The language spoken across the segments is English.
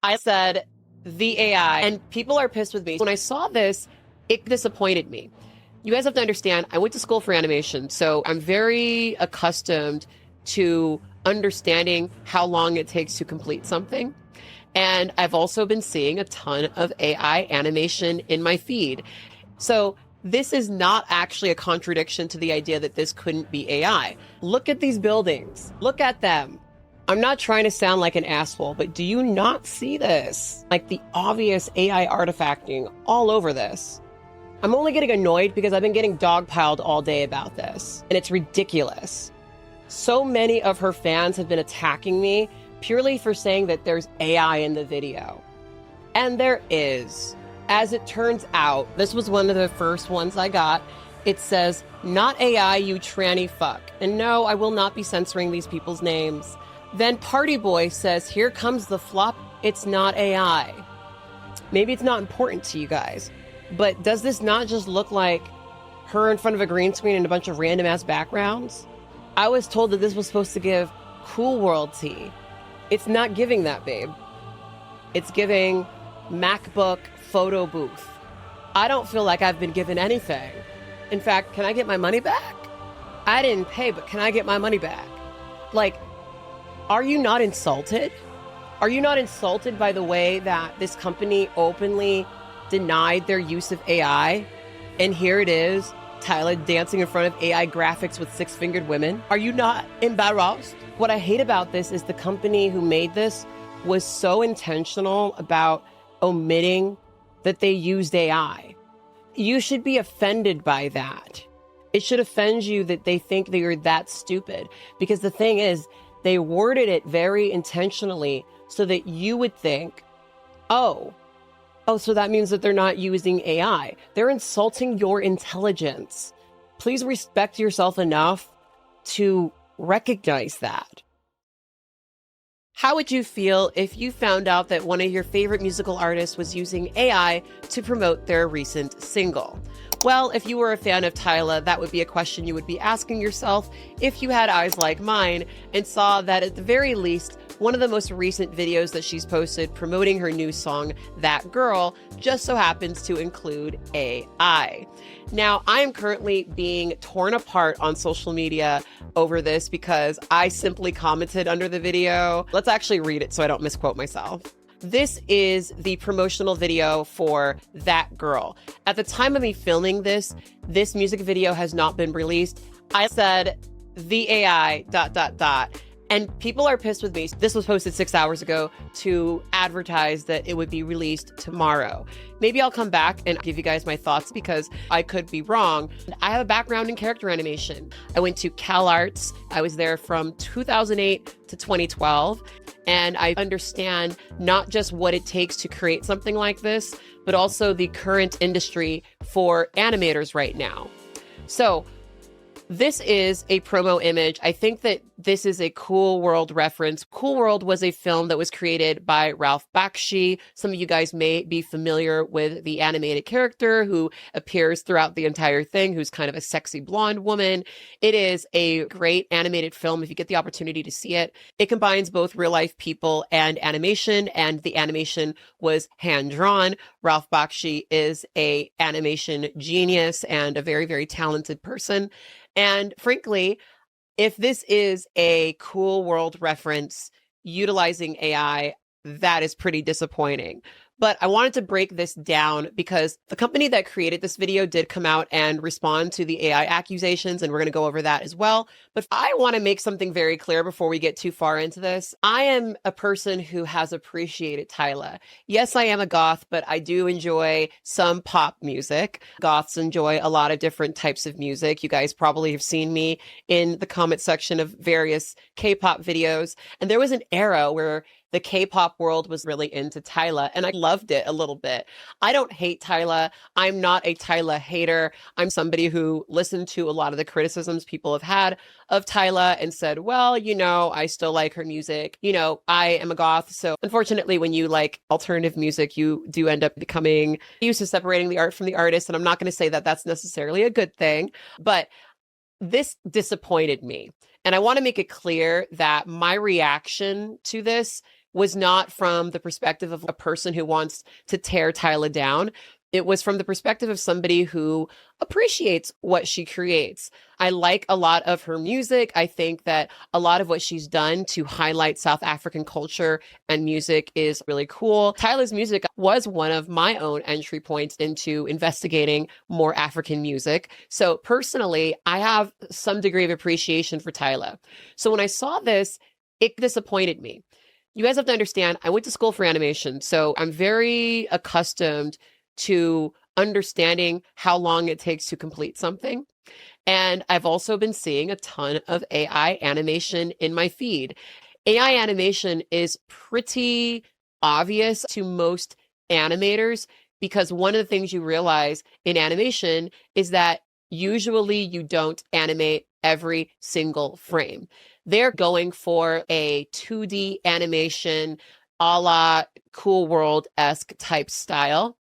I said the AI, and people are pissed with me. When I saw this, it disappointed me. You guys have to understand, I went to school for animation, so I'm very accustomed to understanding how long it takes to complete something. And I've also been seeing a ton of AI animation in my feed. So this is not actually a contradiction to the idea that this couldn't be AI. Look at these buildings. Look at them. I'm not trying to sound like an asshole, but do you not see this? Like the obvious AI artifacting all over this. I'm only getting annoyed because I've been getting dogpiled all day about this, and it's ridiculous. So many of her fans have been attacking me purely for saying that there's AI in the video. And there is. As it turns out, this was one of the first ones I got. It says, "Not AI, you tranny fuck." And no, I will not be censoring these people's names. Then Party Boy says, "Here comes the flop. It's not AI." Maybe it's not important to you guys, but does this not just look like her in front of a green screen and a bunch of random ass backgrounds? I was told that this was supposed to give cool world tea. It's not giving that, babe. It's giving MacBook photo booth. I don't feel like I've been given anything. In fact, can I get my money back? I didn't pay, but can I get my money back? Like, are you not insulted? Are you not insulted by the way that this company openly denied their use of AI? And here it is, Tyla dancing in front of AI graphics with six-fingered women. Are you not embarrassed? What I hate about this is the company who made this was so intentional about omitting that they used AI. You should be offended by that. It should offend you that they think that you're that stupid. Because the thing is, they worded it very intentionally so that you would think, oh, so that means that they're not using AI. They're insulting your intelligence. Please respect yourself enough to recognize that. How would you feel if you found out that one of your favorite musical artists was using AI to promote their recent single? Well, if you were a fan of Tyla, that would be a question you would be asking yourself if you had eyes like mine and saw that at the very least, one of the most recent videos that she's posted promoting her new song, That Girl, just so happens to include AI. Now, I am currently being torn apart on social media over this because I simply commented under the video. Let's actually read it so I don't misquote myself. This is the promotional video for That Girl. At the time of me filming this music video has not been released. I said the AI ... And people are pissed with me. This was posted 6 hours ago to advertise that it would be released tomorrow. Maybe I'll come back and give you guys my thoughts because I could be wrong. I have a background in character animation. I went to Cal Arts. I was there from 2008 to 2012. And I understand not just what it takes to create something like this, but also the current industry for animators right now. So this is a promo image. I think that this is a Cool World reference. Cool World was a film that was created by Ralph Bakshi. Some of you guys may be familiar with the animated character who appears throughout the entire thing, who's kind of a sexy blonde woman. It is a great animated film if you get the opportunity to see it. It combines both real life people and animation, and the animation was hand-drawn. Ralph Bakshi is a animation genius and a very, very talented person. And frankly, if this is a Cool World reference utilizing AI, that is pretty disappointing. But I wanted to break this down because the company that created this video did come out and respond to the AI accusations, and we're going to go over that as well. But I want to make something very clear before we get too far into this. I am a person who has appreciated Tyla. Yes, I am a goth, but I do enjoy some pop music. Goths enjoy a lot of different types of music. You guys probably have seen me in the comment section of various K-pop videos. And there was an era where the K-pop world was really into Tyla, and I loved it a little bit. I don't hate Tyla. I'm not a Tyla hater. I'm somebody who listened to a lot of the criticisms people have had of Tyla and said, well, you know, I still like her music. You know, I am a goth, so unfortunately, when you like alternative music, you do end up becoming used to separating the art from the artist, and I'm not going to say that that's necessarily a good thing, but this disappointed me. And I want to make it clear that my reaction to this was not from the perspective of a person who wants to tear Tyla down. It was from the perspective of somebody who appreciates what she creates. I like a lot of her music. I think that a lot of what she's done to highlight South African culture and music is really cool. Tyla's music was one of my own entry points into investigating more African music. So personally, I have some degree of appreciation for Tyla. So when I saw this, it disappointed me. You guys have to understand, I went to school for animation, so I'm very accustomed to understanding how long it takes to complete something. And I've also been seeing a ton of AI animation in my feed. AI animation is pretty obvious to most animators because one of the things you realize in animation is that usually you don't animate every single frame. They're going for a 2D animation a la Cool World-esque type style.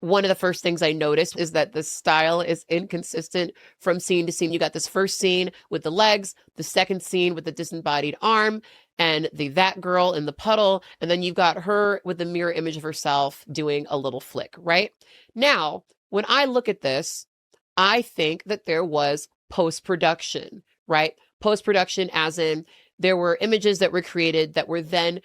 One of the first things I noticed is that the style is inconsistent from scene to scene. You got this first scene with the legs, the second scene with the disembodied arm, and that girl in the puddle, and then you've got her with the mirror image of herself doing a little flick, right? Now, when I look at this, I think that there was post-production, right? Post-production as in there were images that were created that were then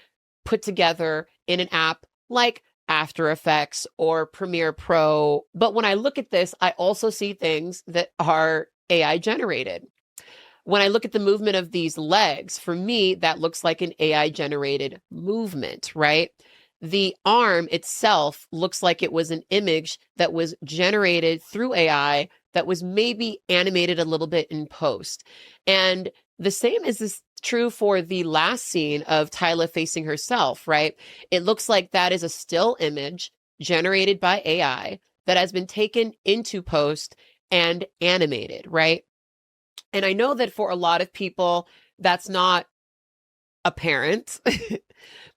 put together in an app like After Effects or Premiere Pro. But when I look at this, I also see things that are AI generated. When I look at the movement of these legs, for me, that looks like an AI generated movement, right? The arm itself looks like it was an image that was generated through AI that was maybe animated a little bit in post. And the same is true for the last scene of Tyla facing herself, right? It looks like that is a still image generated by AI that has been taken into post and animated, right? And I know that for a lot of people, that's not apparent.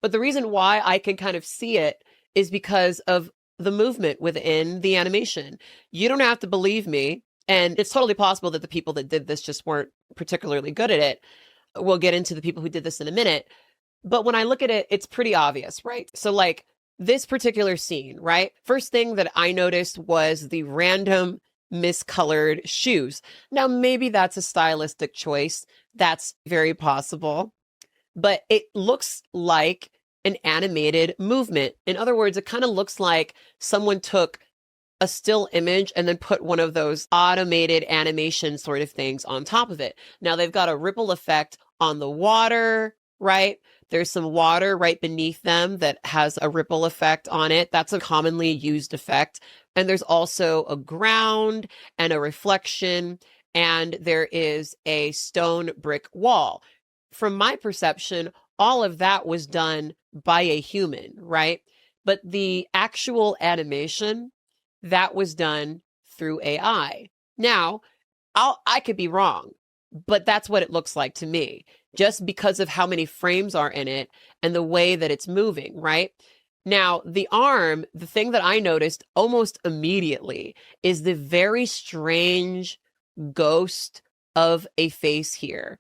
But the reason why I can kind of see it is because of the movement within the animation. You don't have to believe me. And it's totally possible that the people that did this just weren't particularly good at it. We'll get into the people who did this in a minute. But when I look at it, it's pretty obvious, right? So like this particular scene, right? First thing that I noticed was the random miscolored shoes. Now, maybe that's a stylistic choice. That's very possible. But it looks like an animated movement. In other words, it kind of looks like someone took a still image and then put one of those automated animation sort of things on top of it. Now they've got a ripple effect on the water, right? There's some water right beneath them that has a ripple effect on it. That's a commonly used effect. And there's also a ground and a reflection, and there is a stone brick wall. From my perception, all of that was done by a human, right? But the actual animation, that was done through AI. Now, I could be wrong, but that's what it looks like to me, just because of how many frames are in it and the way that it's moving, right? Now, the arm, the thing that I noticed almost immediately is the very strange ghost of a face here.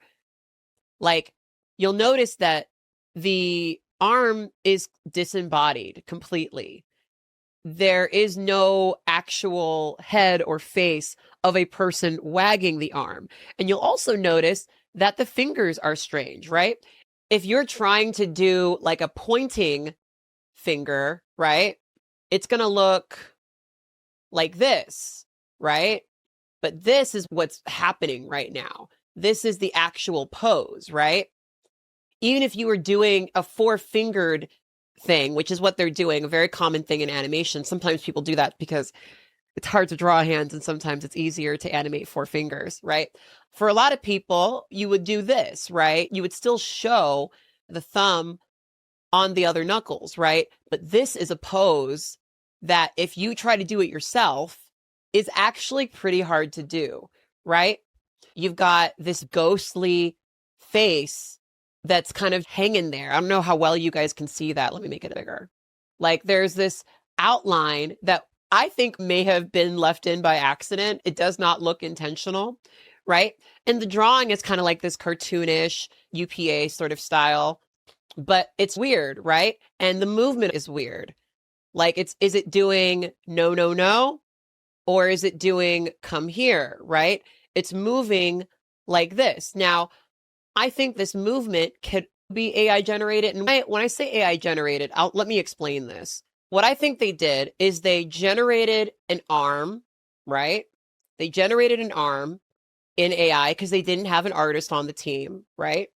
Like, you'll notice that the arm is disembodied completely. There is no actual head or face of a person wagging the arm. And you'll also notice that the fingers are strange, right? If you're trying to do like a pointing finger, right? It's going to look like this, right? But this is what's happening right now. This is the actual pose, right? Even if you were doing a four-fingered thing, which is what they're doing, a very common thing in animation. Sometimes people do that because it's hard to draw hands and sometimes it's easier to animate four fingers, right? For a lot of people, you would do this, right? You would still show the thumb on the other knuckles, right? But this is a pose that if you try to do it yourself, is actually pretty hard to do, right? You've got this ghostly face that's kind of hanging there. I don't know how well you guys can see that. Let me make it bigger. Like there's this outline that I think may have been left in by accident. It does not look intentional, right? And the drawing is kind of like this cartoonish UPA sort of style. but it's weird, right? And the movement is weird. Like is it doing no, no, no? Or is it doing come here, right? It's moving like this. Now, I think this movement could be AI generated. And when I say AI generated, let me explain this. What I think they did is they generated an arm, right? They generated an arm in AI because they didn't have an artist on the team, right?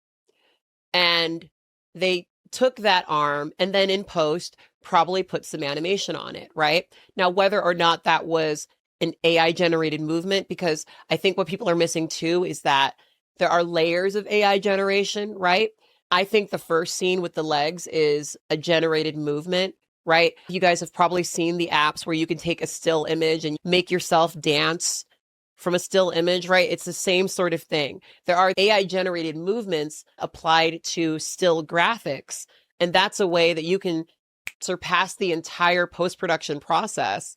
And they took that arm and then in post probably put some animation on it, right? Now, whether or not that was an AI generated movement, because I think what people are missing too is that there are layers of AI generation, right? I think the first scene with the legs is a generated movement, right? You guys have probably seen the apps where you can take a still image and make yourself dance from a still image, right? It's the same sort of thing. There are AI generated movements applied to still graphics. And that's a way that you can surpass the entire post-production process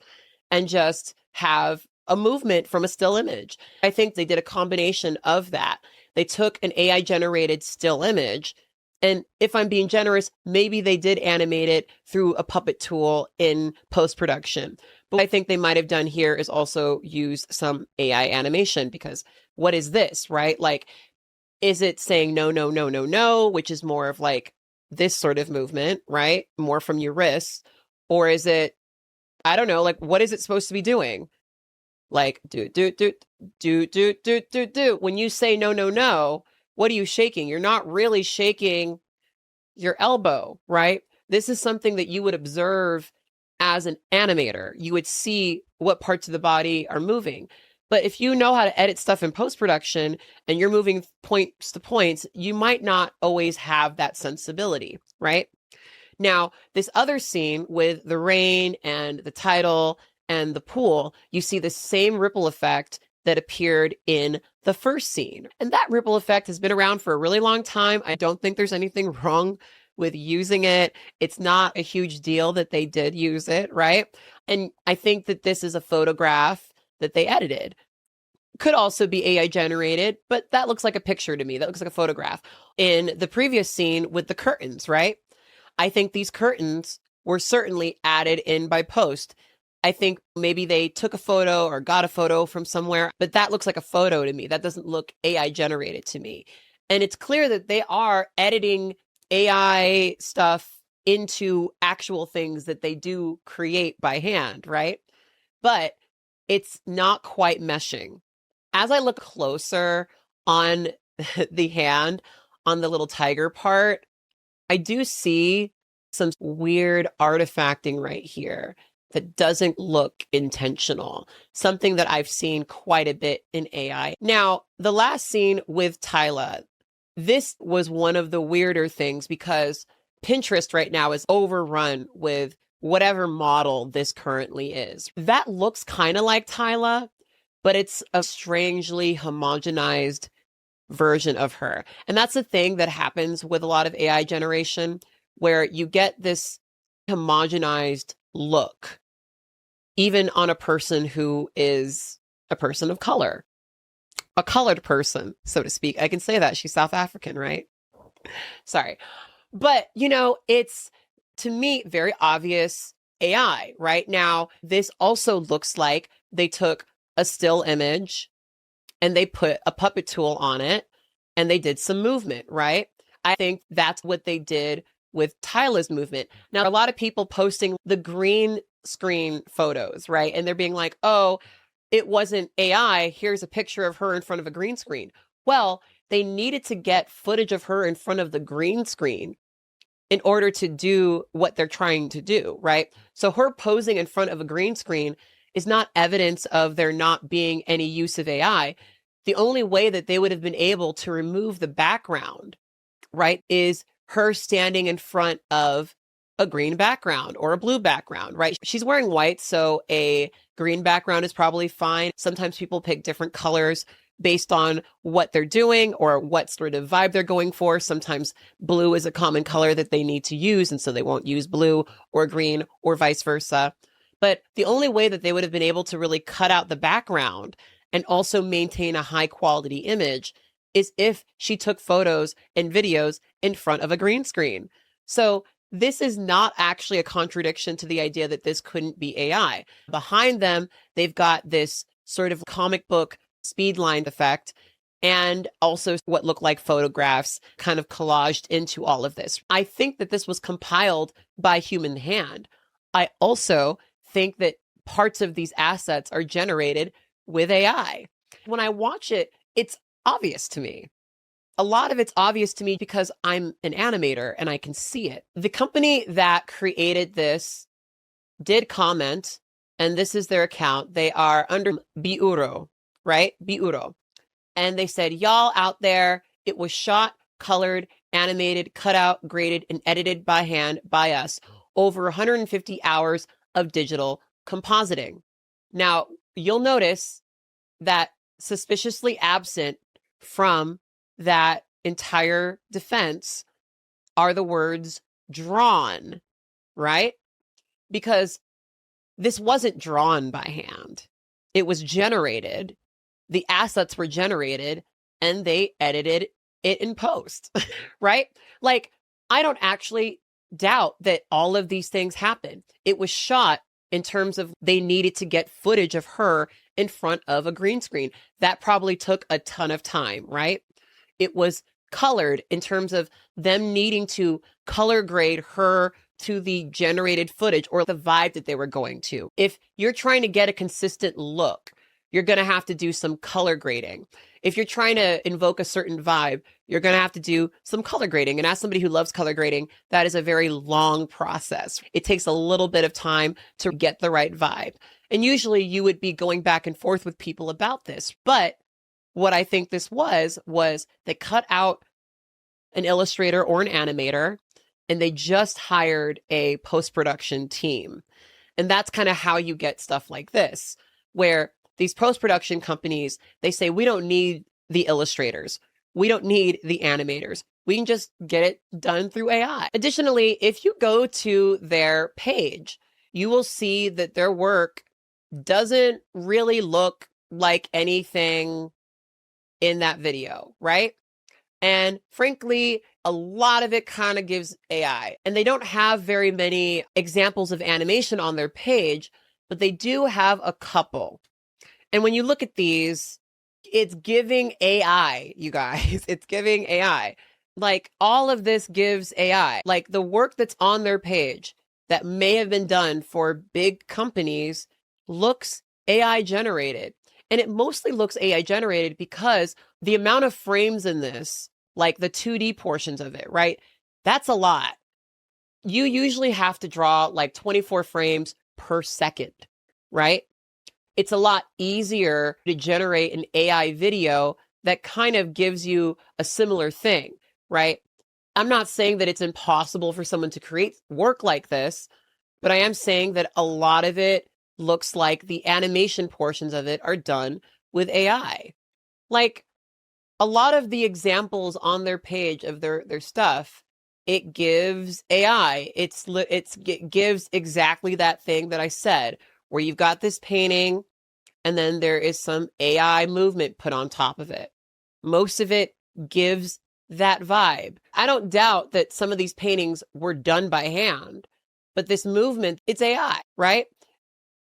and just have a movement from a still image. I think they did a combination of that. They took an AI generated still image, and if I'm being generous, maybe they did animate it through a puppet tool in post-production. But I think they might have done here is also use some AI animation, because what is this, right? Like, is it saying no, no, no, no, no, which is more of like this sort of movement, right? More from your wrists. Or is it, I don't know, like, what is it supposed to be doing? Like, do. When you say no, no, no, what are you shaking? You're not really shaking your elbow, right? This is something that you would observe as an animator. You would see what parts of the body are moving. But if you know how to edit stuff in post-production and you're moving points to points, you might not always have that sensibility, right? Now, this other scene with the rain and the title and the pool, you see the same ripple effect that appeared in the first scene. And that ripple effect has been around for a really long time. I don't think there's anything wrong with using it. It's not a huge deal that they did use it, right? And I think that this is a photograph that they edited. Could also be AI generated, but that looks like a picture to me. That looks like a photograph. In the previous scene with the curtains, right? I think these curtains were certainly added in by post. I think maybe they took a photo or got a photo from somewhere, but that looks like a photo to me. That doesn't look AI generated to me. And it's clear that they are editing AI stuff into actual things that they do create by hand, right? But it's not quite meshing. As I look closer on the hand, on the little tiger part, I do see some weird artifacting right here that doesn't look intentional, something that I've seen quite a bit in AI. Now, the last scene with Tyla, this was one of the weirder things because Pinterest right now is overrun with whatever model this currently is. That looks kind of like Tyla, but it's a strangely homogenized version of her. And that's the thing that happens with a lot of AI generation, where you get this homogenized look, even on a person who is a person of color, a colored person, so to speak. I can say that. She's South African, right? Sorry. But, it's, to me, very obvious AI, right? Now, this also looks like they took a still image and they put a puppet tool on it and they did some movement, right? I think that's what they did with Tyla's movement. Now, a lot of people posting the green screen photos, right? And they're being like, oh, it wasn't AI. Here's a picture of her in front of a green screen. Well, they needed to get footage of her in front of the green screen in order to do what they're trying to do, right? So her posing in front of a green screen is not evidence of there not being any use of AI. The only way that they would have been able to remove the background, right, is her standing in front of a green background or a blue background, right? She's wearing white, so a green background is probably fine. Sometimes people pick different colors based on what they're doing or what sort of vibe they're going for. Sometimes blue is a common color that they need to use, and so they won't use blue or green or vice versa. But the only way that they would have been able to really cut out the background and also maintain a high quality image is if she took photos and videos in front of a green screen. So this is not actually a contradiction to the idea that this couldn't be AI. Behind them, they've got this sort of comic book speed line effect and also what look like photographs kind of collaged into all of this. I think that this was compiled by human hand. I also think that parts of these assets are generated with AI. When I watch it, it's obvious to me. A lot of it's obvious to me because I'm an animator and I can see it. The company that created this did comment, and this is their account. They are under Biuro, right? Biuro. And they said, y'all out there, it was shot, colored, animated, cut out, graded, and edited by hand by us over 150 hours of digital compositing. Now, you'll notice that suspiciously absent from that entire defense are the words drawn, right? Because this wasn't drawn by hand. It was generated. The assets were generated and they edited it in post, right? Like, I don't actually doubt that all of these things happened. It was shot in terms of they needed to get footage of her in front of a green screen. That probably took a ton of time, right? It was colored in terms of them needing to color grade her to the generated footage or the vibe that they were going to. If you're trying to get a consistent look, you're going to have to do some color grading. If you're trying to invoke a certain vibe, you're going to have to do some color grading. And as somebody who loves color grading, that is a very long process. It takes a little bit of time to get the right vibe. And usually you would be going back and forth with people about this. But what I think this was they cut out an illustrator or an animator and they just hired a post-production team. And that's kind of how you get stuff like this, where these post-production companies, they say, we don't need the illustrators. We don't need the animators. We can just get it done through AI. Additionally, if you go to their page, you will see that their work doesn't really look like anything in that video, right? And frankly, a lot of it kind of gives AI. And they don't have very many examples of animation on their page, but they do have a couple. And when you look at these, it's giving AI, you guys. It's giving AI. Like, all of this gives AI. Like, the work that's on their page that may have been done for big companies looks AI generated. And it mostly looks AI generated because the amount of frames in this, like the 2D portions of it, right? That's a lot. You usually have to draw like 24 frames per second, right? It's a lot easier to generate an AI video that kind of gives you a similar thing, right? I'm not saying that it's impossible for someone to create work like this, but I am saying that a lot of it looks like the animation portions of it are done with AI. Like, a lot of the examples on their page of their stuff, it gives AI. It gives exactly that thing that I said, where you've got this painting and then there is some AI movement put on top of it. Most of it gives that vibe. I don't doubt that some of these paintings were done by hand, but this movement, it's AI, right?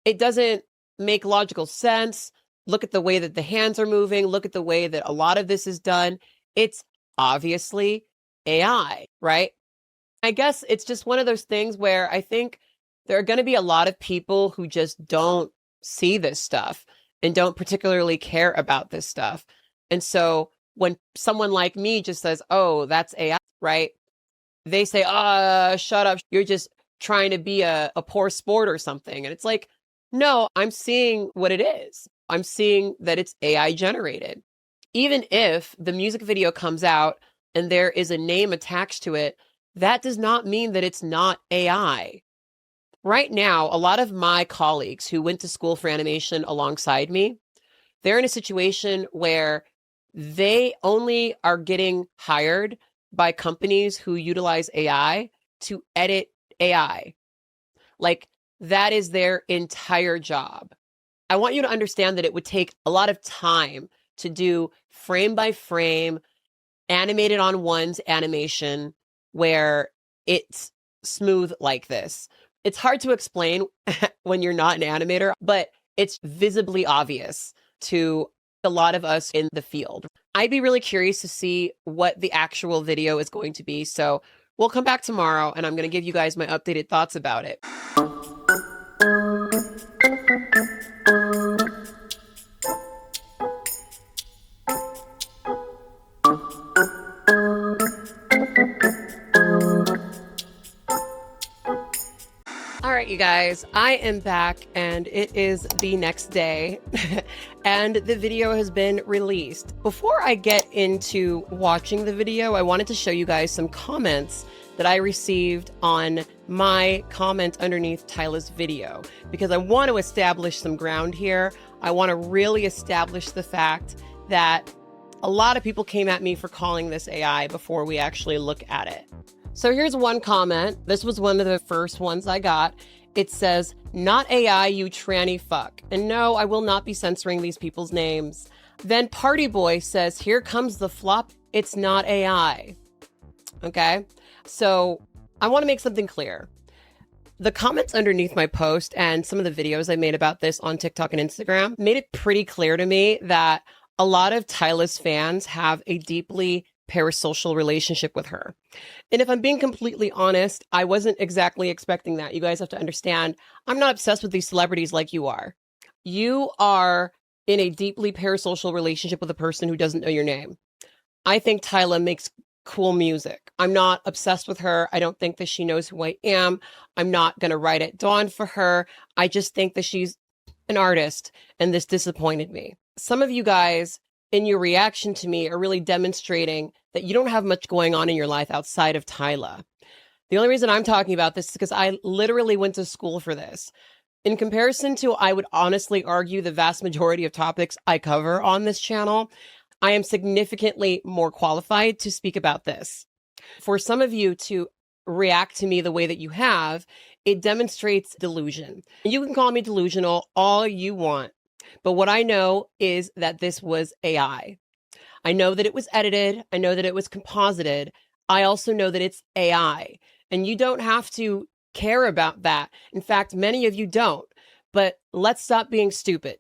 It doesn't make logical sense. Look at the way that the hands are moving. Look at the way that a lot of this is done. It's obviously AI, right? I guess it's just one of those things where I think there are going to be a lot of people who just don't see this stuff and don't particularly care about this stuff. And so when someone like me just says, oh, that's AI, right? They say, shut up. You're just trying to be a poor sport or something. And it's like, no, I'm seeing what it is. I'm seeing that it's AI generated. Even if the music video comes out and there is a name attached to it, that does not mean that it's not AI. Right now, a lot of my colleagues who went to school for animation alongside me, they're in a situation where they only are getting hired by companies who utilize AI to edit AI. Like, that is their entire job. I want you to understand that it would take a lot of time to do frame by frame, animated on one's animation where it's smooth like this. It's hard to explain when you're not an animator, but it's visibly obvious to a lot of us in the field. I'd be really curious to see what the actual video is going to be. So we'll come back tomorrow and I'm going to give you guys my updated thoughts about it. All right, you guys, I am back and it is the next day and the video has been released. Before I get into watching the video, I wanted to show you guys some comments that I received on my comment underneath Tyla's video because I want to establish some ground here. I want to really establish the fact that a lot of people came at me for calling this AI before we actually look at it. So here's one comment. This was one of the first ones I got. It says, "Not AI, you tranny fuck." And no, I will not be censoring these people's names. Then Party Boy says, "Here comes the flop. It's not AI." Okay. So I want to make something clear. The comments underneath my post and some of the videos I made about this on TikTok and Instagram made it pretty clear to me that a lot of Tyla's fans have a deeply parasocial relationship with her. And if I'm being completely honest, I wasn't exactly expecting that. You guys have to understand, I'm not obsessed with these celebrities like you are. You are in a deeply parasocial relationship with a person who doesn't know your name. I think Tyla makes cool music. I'm not obsessed with her. I don't think that she knows who I am. I'm not going to write at dawn for her. I just think that she's an artist, and this disappointed me. Some of you guys in your reaction to me are really demonstrating that you don't have much going on in your life outside of Tyla. The only reason I'm talking about this is because I literally went to school for this. In comparison to, I would honestly argue, the vast majority of topics I cover on this channel, I am significantly more qualified to speak about this. For some of you to react to me the way that you have, it demonstrates delusion. You can call me delusional all you want. But what I know is that this was AI. I know that it was edited. I know that it was composited. I also know that it's AI. And you don't have to care about that. In fact, many of you don't. But let's stop being stupid.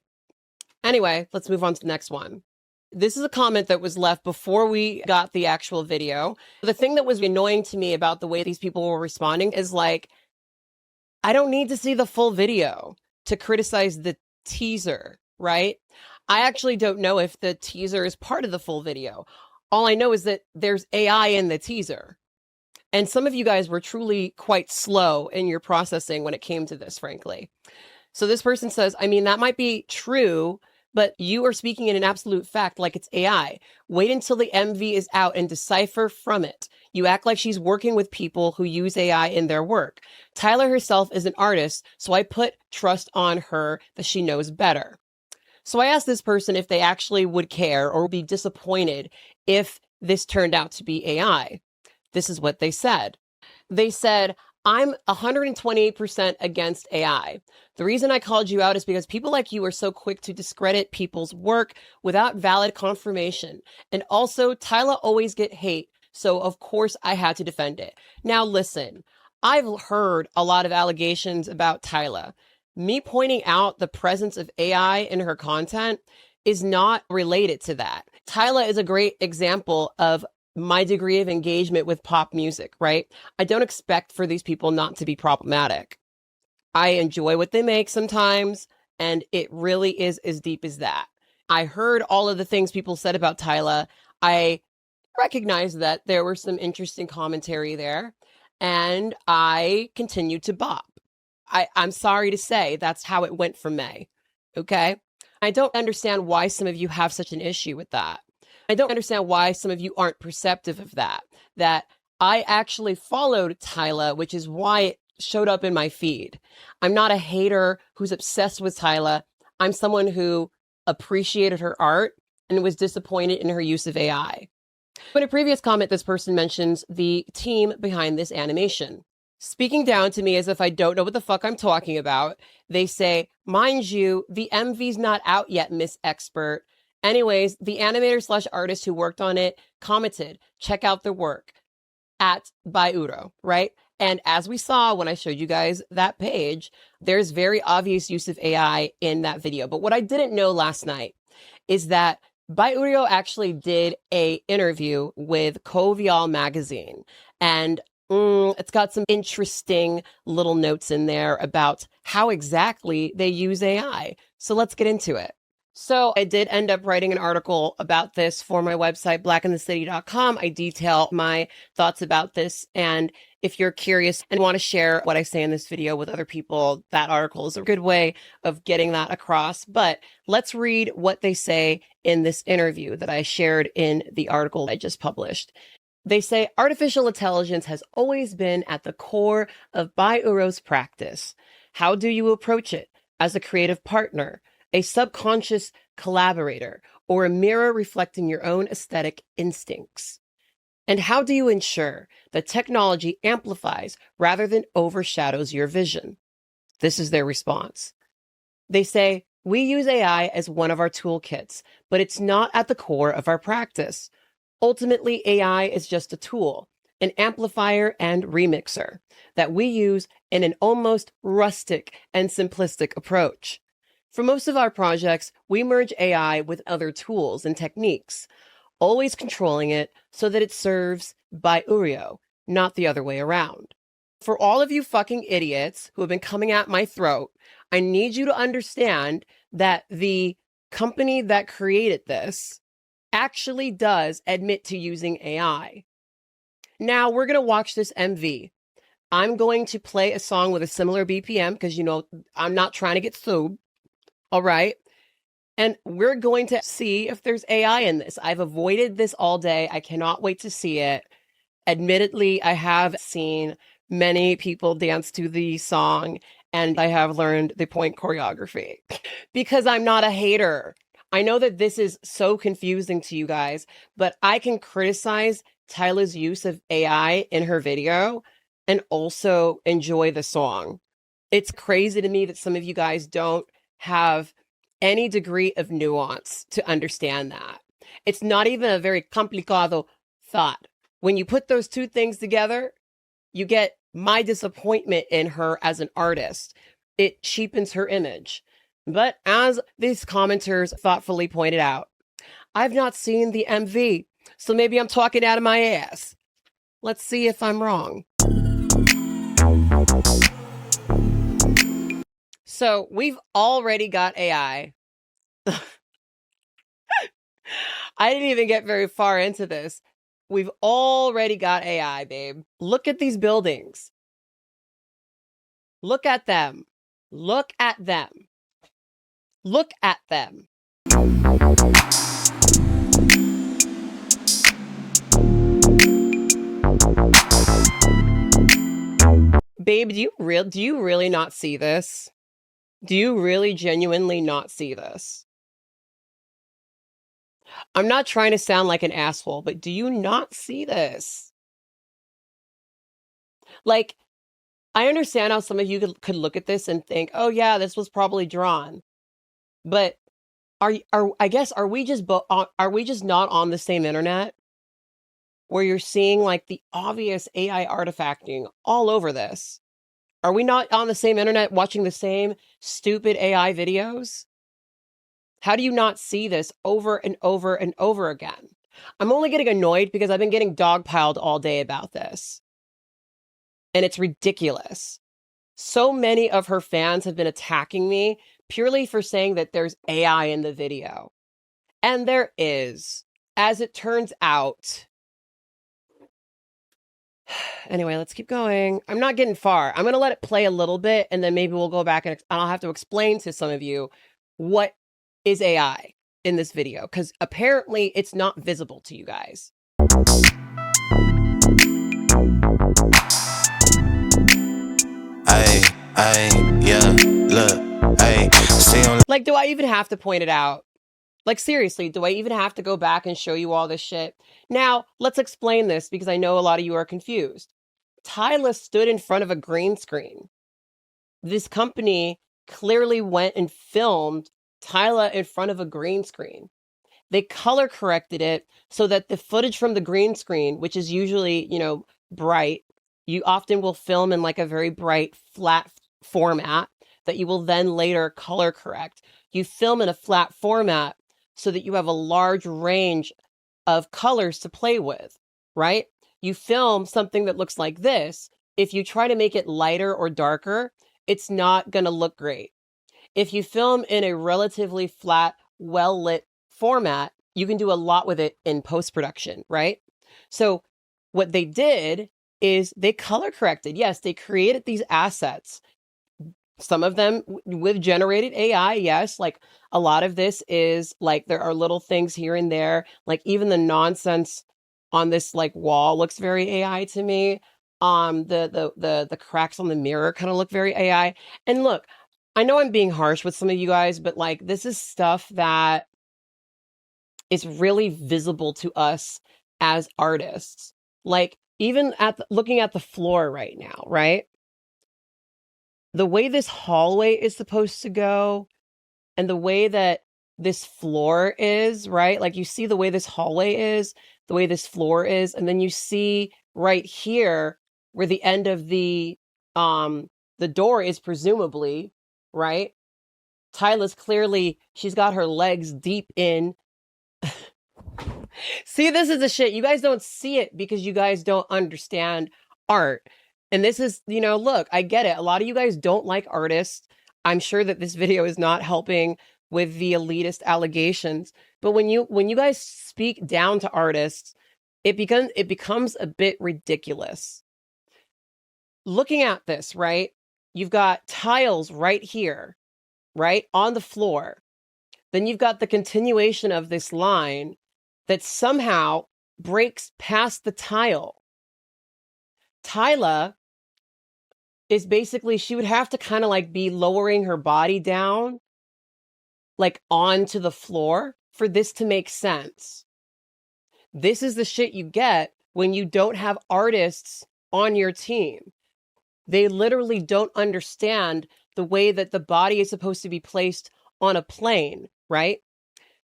Anyway, let's move on to the next one. This is a comment that was left before we got the actual video. The thing that was annoying to me about the way these people were responding is like, I don't need to see the full video to criticize the teaser, right? I actually don't know if the teaser is part of the full video. All I know is that there's AI in the teaser. And some of you guys were truly quite slow in your processing when it came to this, frankly. So this person says, I mean, that might be true, but you are speaking in an absolute fact like it's AI. Wait until the MV is out and decipher from it. You act like she's working with people who use AI in their work. Tyla herself is an artist, so I put trust on her that she knows better. So I asked this person if they actually would care or be disappointed if this turned out to be AI. This is what they said. They said, I'm 128% against AI. The reason I called you out is because people like you are so quick to discredit people's work without valid confirmation. And also, Tyla always get hate, so of course I had to defend it. Now listen, I've heard a lot of allegations about Tyla. Me pointing out the presence of AI in her content is not related to that. Tyla is a great example of my degree of engagement with pop music, right? I don't expect for these people not to be problematic. I enjoy what they make sometimes, and it really is as deep as that. I heard all of the things people said about Tyla. I recognize that there were some interesting commentary there, and I continued to bop. I'm sorry to say that's how it went for me, okay? I don't understand why some of you have such an issue with that. I don't understand why some of you aren't perceptive of that I actually followed Tyla, which is why it showed up in my feed. I'm not a hater who's obsessed with Tyla. I'm someone who appreciated her art and was disappointed in her use of AI. In a previous comment, this person mentions the team behind this animation. Speaking down to me as if I don't know what the fuck I'm talking about, they say, mind you, the MV's not out yet, Miss Expert. Anyways, the animator slash artist who worked on it commented, check out their work at Biuro, right? And as we saw when I showed you guys that page, there's very obvious use of AI in that video. But what I didn't know last night is that Biuro actually did a interview with Covial magazine, and it's got some interesting little notes in there about how exactly they use AI. So let's get into it. So I did end up writing an article about this for my website, blaqueinthecity.com. I detail my thoughts about this. And if you're curious and want to share what I say in this video with other people, that article is a good way of getting that across. But let's read what they say in this interview that I shared in the article I just published. They say artificial intelligence has always been at the core of Biuro's practice. How do you approach it? As a creative partner, a subconscious collaborator, or a mirror reflecting your own aesthetic instincts? And how do you ensure that technology amplifies rather than overshadows your vision? This is their response. They say, we use AI as one of our toolkits, but it's not at the core of our practice. Ultimately, AI is just a tool, an amplifier and remixer that we use in an almost rustic and simplistic approach. For most of our projects, we merge AI with other tools and techniques, always controlling it so that it serves Biuro, not the other way around. For all of you fucking idiots who have been coming at my throat, I need you to understand that the company that created this actually does admit to using AI. Now we're going to watch this MV. I'm going to play a song with a similar BPM because, I'm not trying to get sued. All right. And we're going to see if there's AI in this. I've avoided this all day. I cannot wait to see it. Admittedly, I have seen many people dance to the song, and I have learned the point choreography because I'm not a hater. I know that this is so confusing to you guys, but I can criticize Tyla's use of AI in her video and also enjoy the song. It's crazy to me that some of you guys don't have any degree of nuance to understand that. It's not even a very complicado thought. When you put those two things together, you get my disappointment in her as an artist. It cheapens her image. But as these commenters thoughtfully pointed out, I've not seen the MV, so maybe I'm talking out of my ass. Let's see if I'm wrong. So we've already got AI. I didn't even get very far into this. We've already got AI, babe. Look at these buildings. Look at them. Look at them. Look at them. Babe, do you really not see this? Do you really genuinely not see this? I'm not trying to sound like an asshole, but do you not see this? Like, I understand how some of you could look at this and think, oh yeah, this was probably drawn. But are we just not on the same internet where you're seeing like the obvious AI artifacting all over this? Are we not on the same internet watching the same stupid AI videos? How do you not see this over and over and over again? I'm only getting annoyed because I've been getting dogpiled all day about this. And it's ridiculous. So many of her fans have been attacking me purely for saying that there's AI in the video. And there is, as it turns out. Anyway, let's keep going. I'm not getting far. I'm going to let it play a little bit, and then maybe we'll go back and I'll have to explain to some of you what is AI in this video, because apparently it's not visible to you guys. Like, do I even have to point it out? Like, seriously, do I even have to go back and show you all this shit? Now, let's explain this because I know a lot of you are confused. Tyla stood in front of a green screen. This company clearly went and filmed Tyla in front of a green screen. They color corrected it so that the footage from the green screen, which is usually, bright, you often will film in like a very bright, flat format that you will then later color correct. You film in a flat format so that you have a large range of colors to play with, right? You film something that looks like this. If you try to make it lighter or darker, it's not going to look great. If you film in a relatively flat, well-lit format, you can do a lot with it in post-production, right? So what they did is they color corrected. Yes, they created these assets. Some of them with generated AI, yes. Like a lot of this is like there are little things here and there. Like even the nonsense on this like wall looks very AI to me. The cracks on the mirror kind of look very AI. And look, I know I'm being harsh with some of you guys, but like this is stuff that is really visible to us as artists. Like even looking at the floor right now, right? The way this hallway is supposed to go and the way that this floor is, right? Like you see the way this hallway is, the way this floor is, and then you see right here where the end of the door is presumably, right? Tyla's clearly, she's got her legs deep in. See, this is the shit. You guys don't see it because you guys don't understand art. And this is, look, I get it. A lot of you guys don't like artists. I'm sure that this video is not helping with the elitist allegations. But when you guys speak down to artists, it becomes a bit ridiculous. Looking at this, right? You've got tiles right here, right? On the floor. Then you've got the continuation of this line that somehow breaks past the tile. Tyla is basically, she would have to kind of like be lowering her body down, like onto the floor for this to make sense. This is the shit you get when you don't have artists on your team. They literally don't understand the way that the body is supposed to be placed on a plane, right?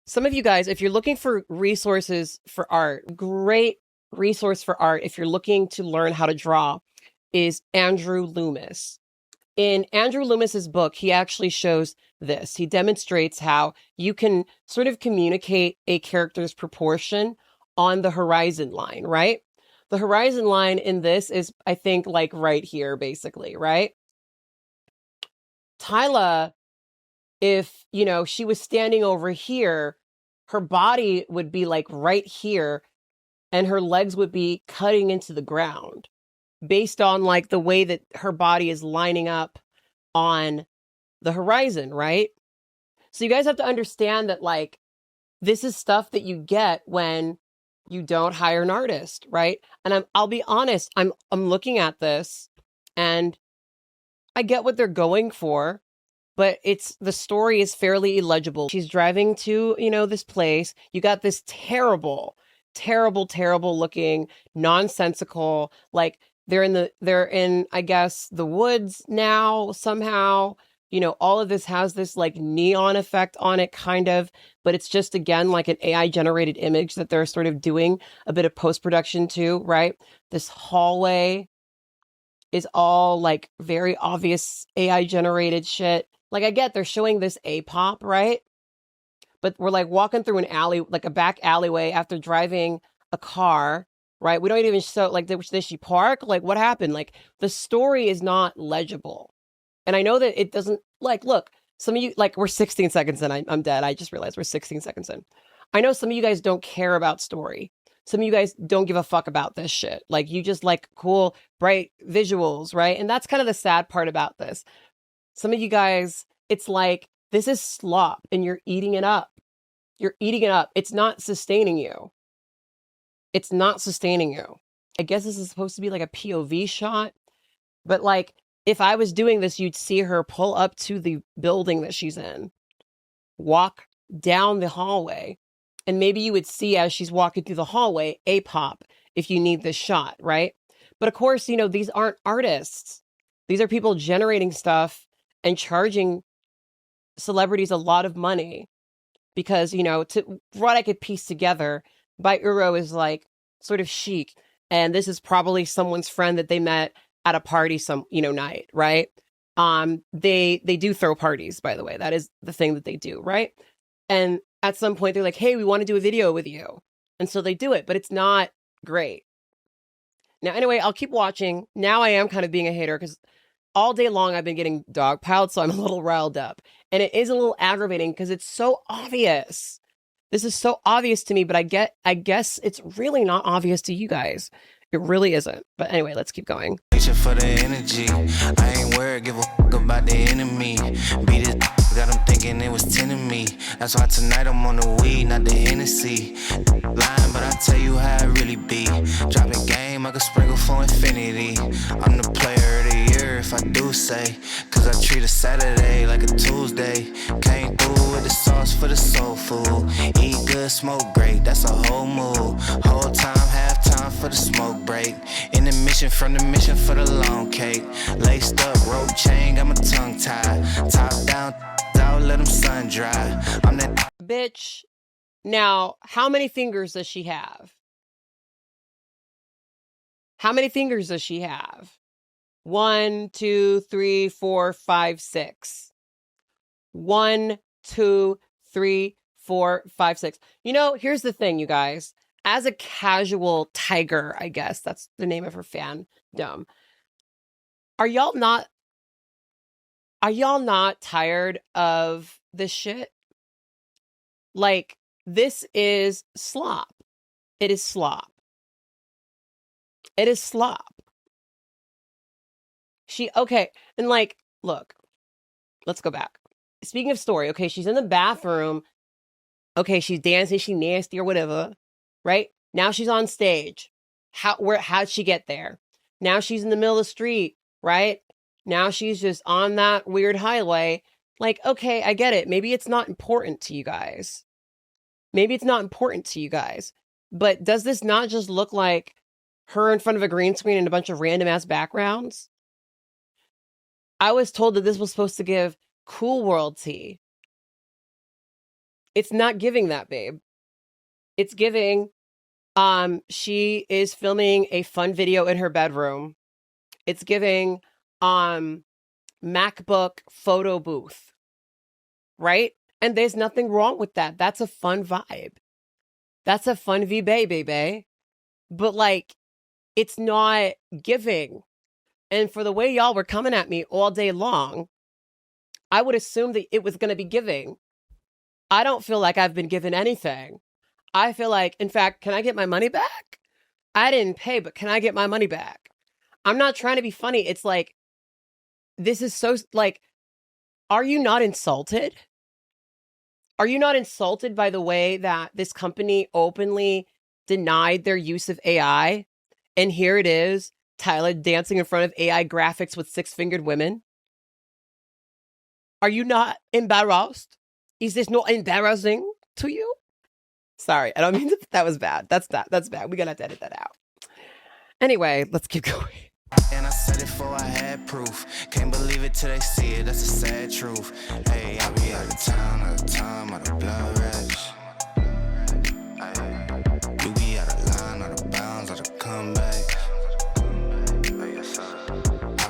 Some of you guys, if you're looking for resources for art, great resource for art if you're looking to learn how to draw is Andrew Loomis. In Andrew Loomis's book, he actually shows this. He demonstrates how you can sort of communicate a character's proportion on the horizon line, right? The horizon line in this is, I think, like right here, basically, right? Tyla, if, she was standing over here, her body would be like right here and her legs would be cutting into the ground based on like the way that her body is lining up on the horizon, right? So you guys have to understand that like this is stuff that you get when you don't hire an artist, right? And I'll be honest, I'm looking at this and I get what they're going for, but the story is fairly illegible. She's driving to, this place. You got this terrible, terrible, terrible looking, nonsensical, like they're in, I guess, the woods now somehow. All of this has this like neon effect on it, kind of, but it's just, again, like an AI generated image that they're sort of doing a bit of post-production to, right? This hallway is all like very obvious AI generated shit. Like I get they're showing this A-pop, right? But we're like walking through an alley, like a back alleyway after driving a car, right? We don't even show like, did she park? Like what happened? Like the story is not legible. And I know that it doesn't, like, look, some of you, like, we're 16 seconds in. I'm dead. I just realized we're 16 seconds in. I know some of you guys don't care about story. Some of you guys don't give a fuck about this shit. Like, you just like cool, bright visuals, right? And that's kind of the sad part about this. Some of you guys, it's like, this is slop and you're eating it up. You're eating it up. It's not sustaining you. It's not sustaining you. I guess this is supposed to be like a POV shot, but like, if I was doing this, you'd see her pull up to the building that she's in, walk down the hallway, and maybe you would see as she's walking through the hallway, a pop if you need this shot, right? But of course, these aren't artists. These are people generating stuff and charging celebrities a lot of money because, you know, to what I could piece together, Biuro is like sort of chic. And this is probably someone's friend that they met at a party some, you know, night, right? They do throw parties, by the way. That is the thing that they do, right? And at some point they're like, hey, we want to do a video with you. And so they do it, but it's not great. Now, anyway, I'll keep watching. Now I am kind of being a hater because all day long I've been getting dogpiled, so I'm a little riled up. And it is a little aggravating because it's so obvious. This is so obvious to me, but I guess it's really not obvious to you guys. It really isn't. But anyway, let's keep going. For the energy, I ain't worried, give a fuck about the enemy. Beat it, got them thinking it was 10 of me. That's why tonight I'm on the weed, not the Hennessy. Lying, but I tell you how it really be. Dropping game, I could sprinkle for infinity. I'm the player of the year if I do say, cause I treat a Saturday like a Tuesday. Came through with the sauce for the soul food. Eat good, smoke great, that's a whole move. Whole time, half time for the smoke break. In the mission, from the mission for the long cake. Laced up, rope chain, got my tongue tied. Top down, out, let them sun dry. I'm that bitch. Now, how many fingers does she have? How many fingers does she have? 1, 2, 3, 4, 5, 6. 1, 2, 3, 4, 5, 6. You know, here's the thing, you guys. As a casual tiger, I guess that's the name of her fandom. Are y'all not tired of this shit? Like, this is slop. It is slop. It is slop. Okay, and like, look, let's go back. Speaking of story, okay, she's in the bathroom. Okay, she's dancing, she's nasty or whatever, right? Now she's on stage. How'd she get there? Now she's in the middle of the street, right? Now she's just on that weird highway. Like, okay, I get it. Maybe it's not important to you guys. Maybe it's not important to you guys. But does this not just look like her in front of a green screen and a bunch of random ass backgrounds? I was told that this was supposed to give Cool World tea. It's not giving that, babe. It's giving, she is filming a fun video in her bedroom. It's giving, MacBook photo booth, right? And there's nothing wrong with that. That's a fun vibe. That's a fun vibe, baby. But like, it's not giving. And for the way y'all were coming at me all day long, I would assume that it was going to be giving. I don't feel like I've been given anything. I feel like, in fact, can I get my money back? I didn't pay, but can I get my money back? I'm not trying to be funny. It's like, this is so, like, are you not insulted? Are you not insulted by the way that this company openly denied their use of AI? And here it is, Tyla dancing in front of AI graphics with 6-fingered women. Are you not embarrassed? Is this not embarrassing to you? Sorry, I don't mean that was bad. That's bad. We're gonna have to edit that out. Anyway, let's keep going. And I said it before I had proof. Can't believe it till they see it, that's a sad truth. Hey, I be out of town, out of time, out of blood rush. You be out of line, out of bounds, out of comeback. I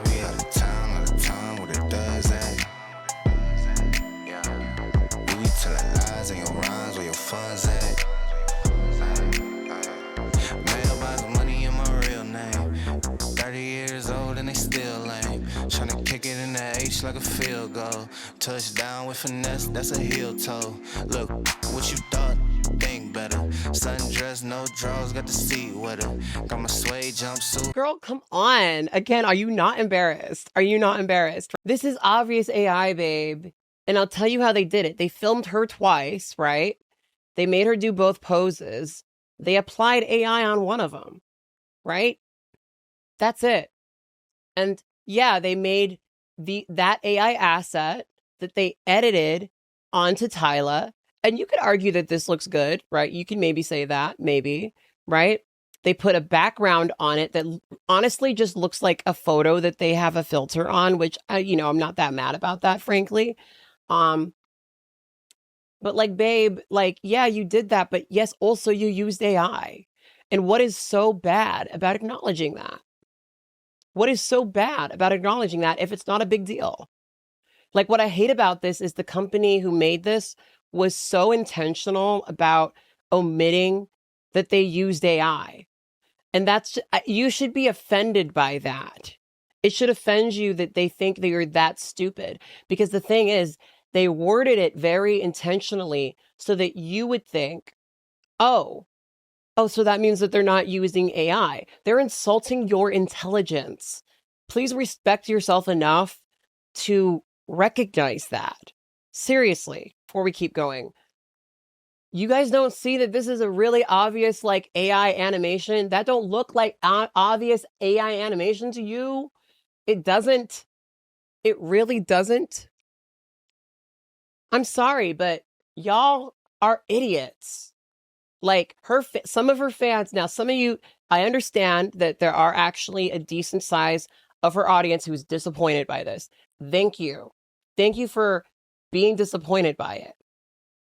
be out of town, out of time, what it does at. You be telling lies in your rhymes, where your funds at. Mailbox money in my real name. 30 years old and they still lame. Tryna kick it in the H like a field goal. Touchdown with finesse, that's a heel toe. Look, what you thought, think better. Sundress, no draws, got the seat wetter. Got my suede jumpsuit. Girl, come on. Again, are you not embarrassed? Are you not embarrassed? This is obvious AI, babe. And I'll tell you how they did it. They filmed her twice, right? They made her do both poses. They applied AI on one of them, right? That's it. And yeah, they made that AI asset that they edited onto Tyla. And you could argue that this looks good, right? You can maybe say that, maybe, right? They put a background on it that honestly just looks like a photo that they have a filter on, which I'm not that mad about that, frankly. But like, babe, like, yeah, you did that, but yes, also you used AI. And what is so bad about acknowledging that? What is so bad about acknowledging that if it's not a big deal? Like, what I hate about this is the company who made this was so intentional about omitting that they used AI. And that's, you should be offended by that. It should offend you that they think that you're that stupid. Because the thing is, they worded it very intentionally so that you would think, oh, so that means that they're not using AI. They're insulting your intelligence. Please respect yourself enough to recognize that. Seriously, before we keep going. You guys don't see that this is a really obvious like AI animation? That don't look like obvious AI animation to you? It doesn't. It really doesn't. I'm sorry, but y'all are idiots. Like some of her fans, now some of you, I understand that there are actually a decent size of her audience who's disappointed by this. Thank you. Thank you for being disappointed by it.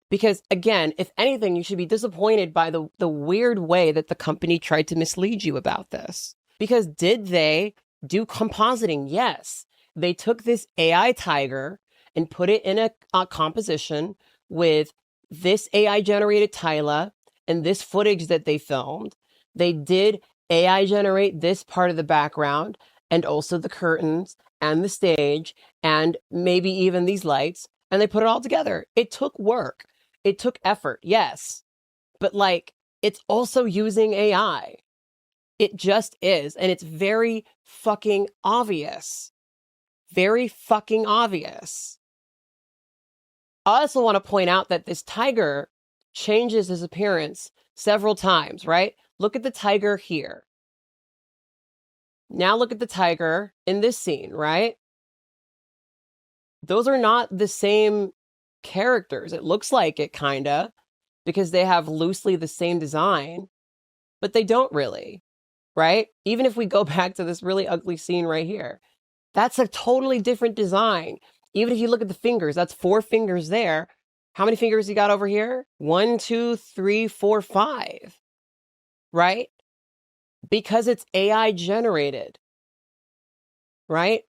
Because again, if anything, you should be disappointed by the weird way that the company tried to mislead you about this. Because did they do compositing? Yes. They took this AI tiger and put it in a composition with this AI generated Tyla and this footage that they filmed. They did AI generate this part of the background and also the curtains and the stage and maybe even these lights. And they put it all together. It took work. It took effort, yes, but like, it's also using AI. It just is. And it's very fucking obvious. Very fucking obvious. I also want to point out that this tiger changes his appearance several times, right? Look at the tiger here. Now look at the tiger in this scene, right? Those are not the same characters. It looks like it kinda, because they have loosely the same design, but they don't really, right? Even if we go back to this really ugly scene right here, that's a totally different design. Even if you look at the fingers, that's 4 fingers there. How many fingers you got over here? 1, 2, 3, 4, 5, right? Because it's AI generated, right?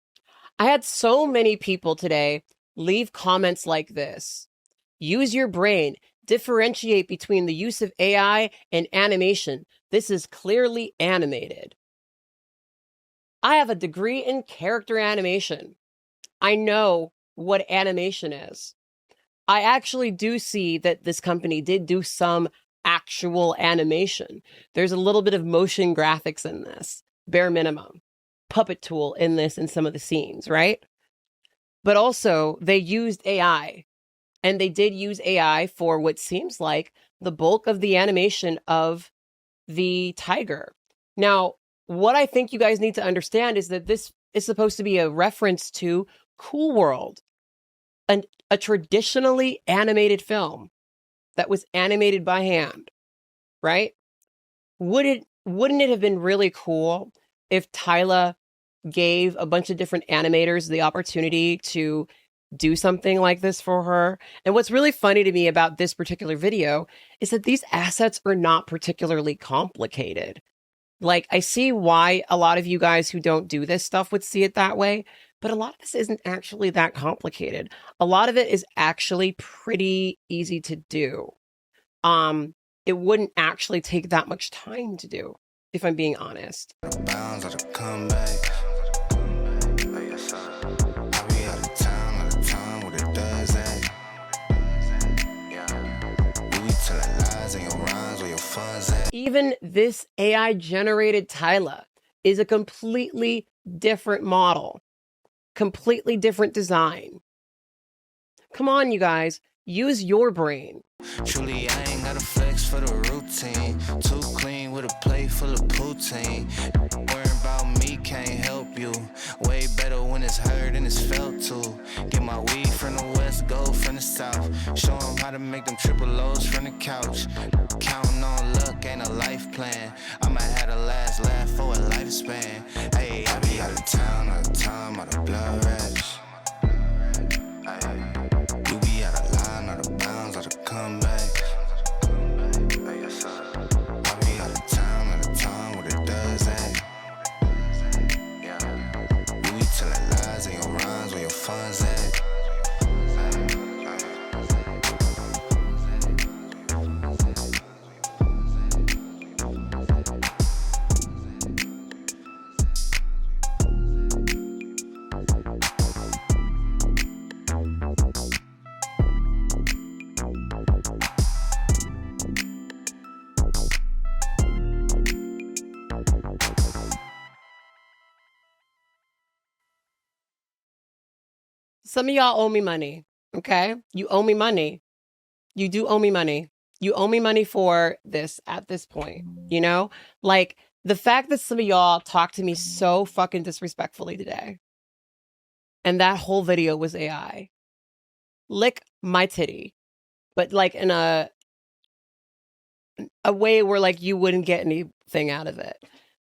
I had so many people today leave comments like this. Use your brain. Differentiate between the use of AI and animation. This is clearly animated. I have a degree in character animation. I know what animation is. I actually do see that this company did do some actual animation. There's a little bit of motion graphics in this, bare minimum. Puppet tool in this in some of the scenes, right? But also they used AI, and they did use AI for what seems like the bulk of the animation of the tiger. Now, what I think you guys need to understand is that this is supposed to be a reference to Cool World, a traditionally animated film that was animated by hand, right? Wouldn't it have been really cool if Tyla gave a bunch of different animators the opportunity to do something like this for her? And what's really funny to me about this particular video is that these assets are not particularly complicated. Like, I see why a lot of you guys who don't do this stuff would see it that way, but a lot of this isn't actually that complicated. A lot of it is actually pretty easy to do. It wouldn't actually take that much time to do, if I'm being honest. Bounds of the comeback. I be out of town all the time what it does that. You be telling lies in your rhymes where your fun's at. Even this AI generated Tyla is a completely different model, completely different design. Come on, you guys, use your brain. Truly, I ain't got a flex for the routine. Too clean with a plate full of poutine. Worrying about me can't help you. Way better when it's heard and it's felt too. Get my weed from the west, gold from the south. Show 'em how to make them triple O's from the couch. Counting on luck ain't a life plan. I might have the last laugh for a lifespan. Hey, I be out of town all the time, all the blood rash. You be out of line, all the bounds, all the Some of y'all owe me money, okay? You owe me money. You do owe me money. You owe me money for this at this point, you know? Like, the fact that some of y'all talked to me so fucking disrespectfully today, and that whole video was AI. Lick my titty, but like in a way where like you wouldn't get anything out of it.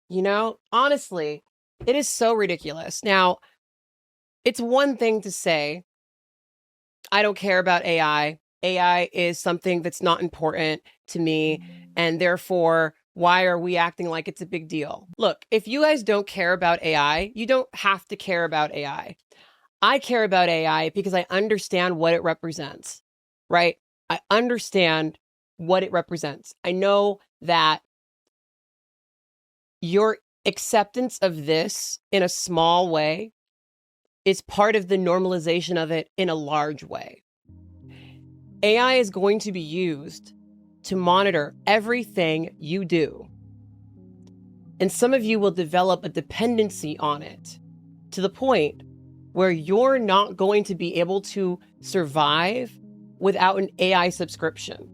You know, honestly, it is so ridiculous. Now, it's one thing to say, I don't care about AI. AI is something that's not important to me. And therefore, why are we acting like it's a big deal? Look, if you guys don't care about AI, you don't have to care about AI. I care about AI because I understand what it represents, right? I understand what it represents. I know that your acceptance of this in a small way is part of the normalization of it in a large way. AI is going to be used to monitor everything you do. And some of you will develop a dependency on it to the point where you're not going to be able to survive without an AI subscription.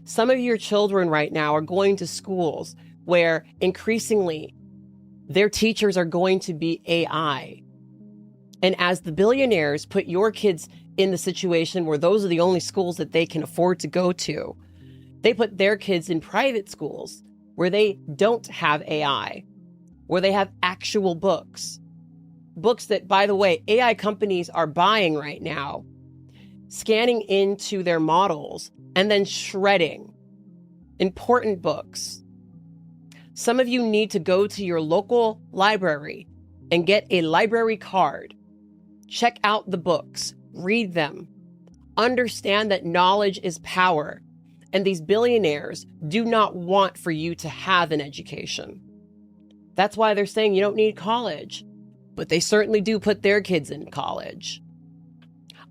Some of your children right now are going to schools where increasingly their teachers are going to be AI. And as the billionaires put your kids in the situation where those are the only schools that they can afford to go to, they put their kids in private schools where they don't have AI, where they have actual books. Books that, by the way, AI companies are buying right now, scanning into their models and then shredding important books. Some of you need to go to your local library and get a library card. Check out the books, read them, understand that knowledge is power, and these billionaires do not want for you to have an education. That's why they're saying you don't need college, but they certainly do put their kids in college.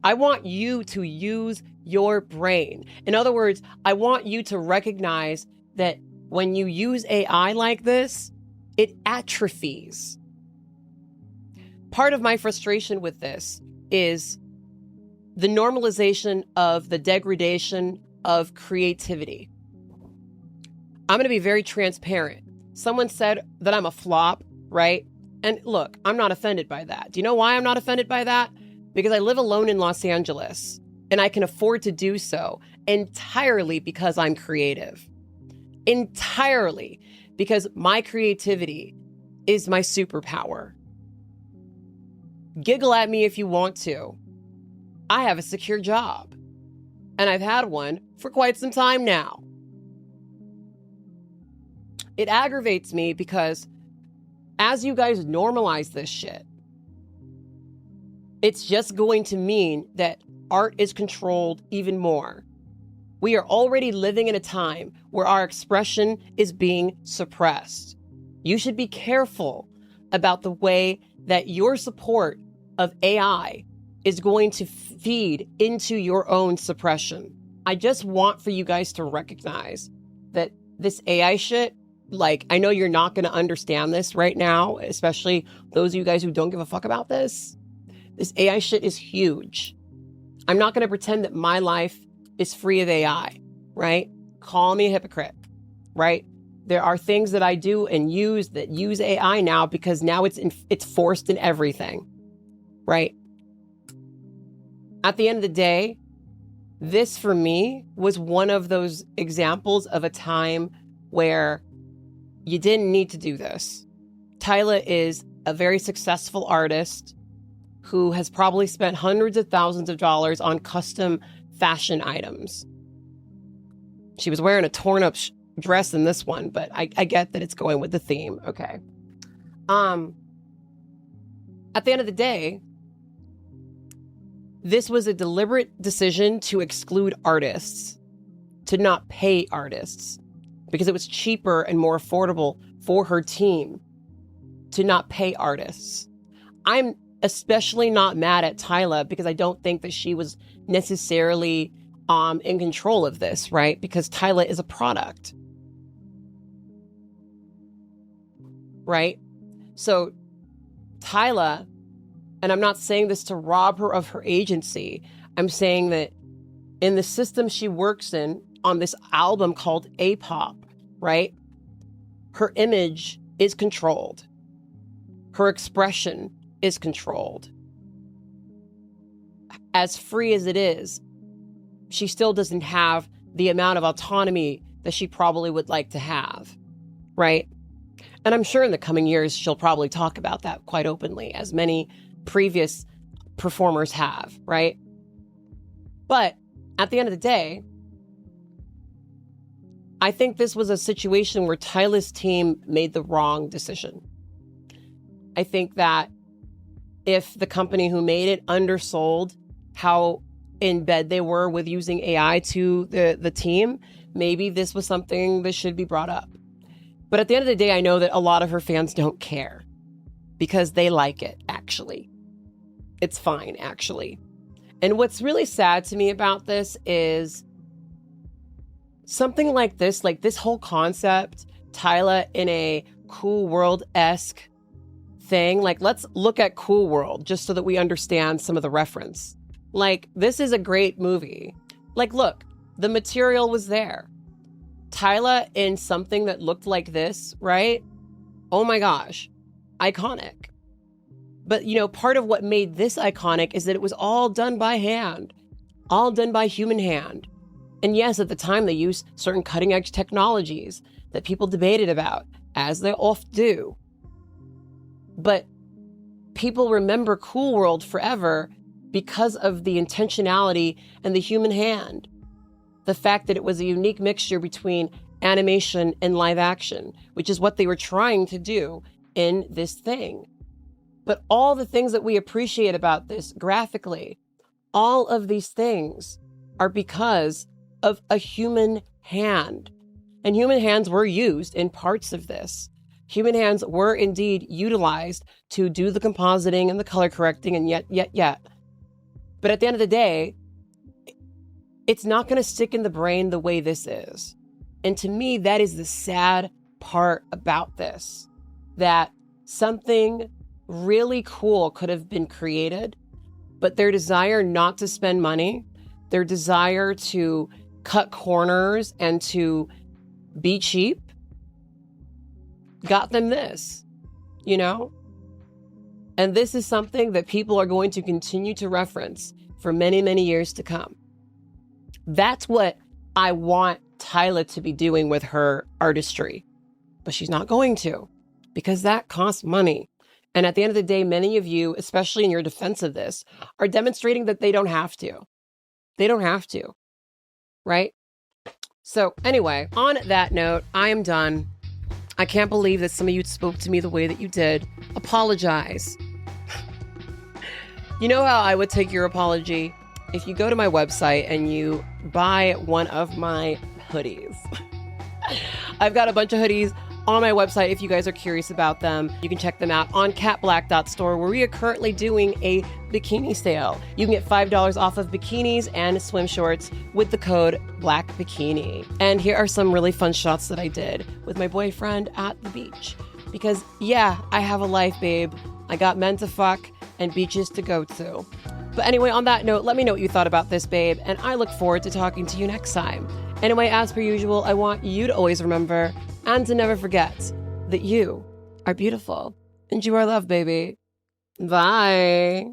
I want you to use your brain. In other words, I want you to recognize that when you use AI like this, it atrophies. Part of my frustration with this is the normalization of the degradation of creativity. I'm going to be very transparent. Someone said that I'm a flop, right? And look, I'm not offended by that. Do you know why I'm not offended by that? Because I live alone in Los Angeles and I can afford to do so entirely because I'm creative. Entirely because my creativity is my superpower. Giggle at me if you want to. I have a secure job, and I've had one for quite some time now. It aggravates me because as you guys normalize this shit, it's just going to mean that art is controlled even more. We are already living in a time where our expression is being suppressed. You should be careful about the way that your support of AI is going to feed into your own suppression. I just want for you guys to recognize that this AI shit, like, I know you're not going to understand this right now, especially those of you guys who don't give a fuck about this. This AI shit is huge. I'm not going to pretend that my life is free of AI, right? Call me a hypocrite, right? There are things that I do and use that use AI now because now it's forced in everything, right? At the end of the day, this for me was one of those examples of a time where you didn't need to do this. Tyla is a very successful artist who has probably spent hundreds of thousands of dollars on custom fashion items. She was wearing a torn up dress in this one, but I get that it's going with the theme. Okay. At the end of the day, this was a deliberate decision to exclude artists, to not pay artists, because it was cheaper and more affordable for her team to not pay artists. I'm especially not mad at Tyla because I don't think that she was necessarily in control of this, right? Because Tyla is a product, right? So Tyla And I'm not saying this to rob her of her agency. I'm saying that in the system she works in on this album called A-pop, right? Her image is controlled. Her expression is controlled. As free as it is, she still doesn't have the amount of autonomy that she probably would like to have, right? And I'm sure in the coming years, she'll probably talk about that quite openly, as many previous performers have, right? But at the end of the day, I think this was a situation where Tyla's team made the wrong decision. I think that if the company who made it undersold how in bed they were with using AI to the team, maybe this was something that should be brought up. But at the end of the day, I know that a lot of her fans don't care because they like it, actually. It's fine, actually. And what's really sad to me about this is something like this whole concept, Tyla in a Cool World-esque thing. Like, let's look at Cool World just so that we understand some of the reference. Like, this is a great movie. Like, look, the material was there. Tyla in something that looked like this, right? Oh my gosh, iconic. But, you know, part of what made this iconic is that it was all done by hand, all done by human hand. And yes, at the time they used certain cutting edge technologies that people debated about, as they oft do. But people remember Cool World forever because of the intentionality and the human hand. The fact that it was a unique mixture between animation and live action, which is what they were trying to do in this thing. But all the things that we appreciate about this graphically, all of these things are because of a human hand. And human hands were used in parts of this. Human hands were indeed utilized to do the compositing and the color correcting and yet. But at the end of the day, it's not going to stick in the brain the way this is. And to me, that is the sad part about this, that something really cool could have been created, but their desire not to spend money, their desire to cut corners and to be cheap got them this, you know? And this is something that people are going to continue to reference for many, many years to come. That's what I want Tyla to be doing with her artistry. But she's not going to, because that costs money. And at the end of the day, many of you, especially in your defense of this, are demonstrating that they don't have to. They don't have to, right? So anyway, on that note, I am done. I can't believe that some of you spoke to me the way that you did. Apologize. You know how I would take your apology? If you go to my website and you buy one of my hoodies. I've got a bunch of hoodies on my website if you guys are curious about them. You can check them out on katblaque.store, where we are currently doing a bikini sale. You can get $5 off of bikinis and swim shorts with the code BLAQUEBIKINI. And here are some really fun shots that I did with my boyfriend at the beach. Because yeah, I have a life, babe. I got men to fuck and beaches to go to. But anyway, on that note, let me know what you thought about this, babe, and I look forward to talking to you next time. Anyway, as per usual, I want you to always remember and to never forget that you are beautiful and you are loved, baby. Bye.